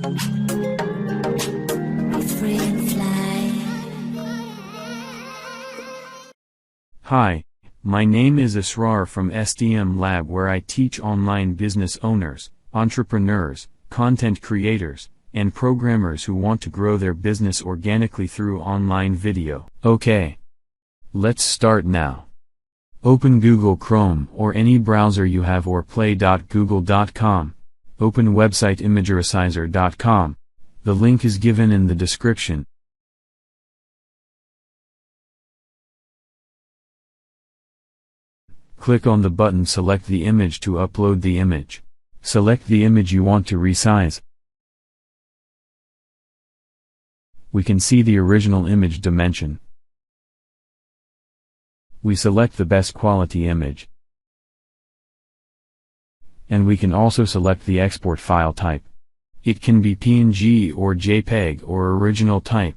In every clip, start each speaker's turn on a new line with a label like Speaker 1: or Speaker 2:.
Speaker 1: Be free and fly.
Speaker 2: Hi, my name is Asrar from SDM Lab, where I teach online business owners, entrepreneurs, content creators, and programmers who want to grow their business organically through online video. Okay. Let's start now. Open Google Chrome or any browser you have, or play.google.com. Open website imageresizer.com. The link is given in the description. Click on the button, select the image to upload the image. Select the image you want to resize. We can see the original image dimension. We select the best quality image. And we can also select the export file type. It can be PNG or JPEG or original type.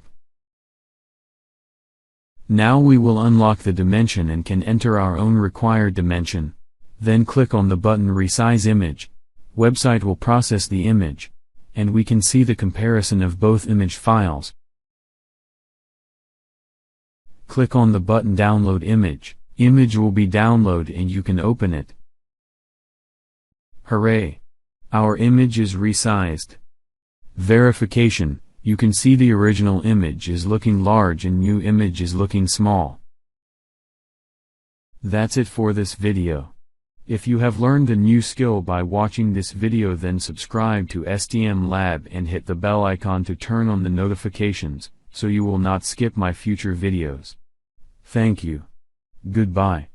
Speaker 2: Now we will unlock the dimension and can enter our own required dimension. Then click on the button Resize Image. Website will process the image, and we can see the comparison of both image files. Click on the button Download Image. Image will be downloaded and you can open it. Hooray! Our image is resized. Verification. You can see the original image is looking large and new image is looking small. That's it for this video. If you have learned a new skill by watching this video, then subscribe to SDM Lab and hit the bell icon to turn on the notifications, so you will not skip my future videos. Thank you. Goodbye.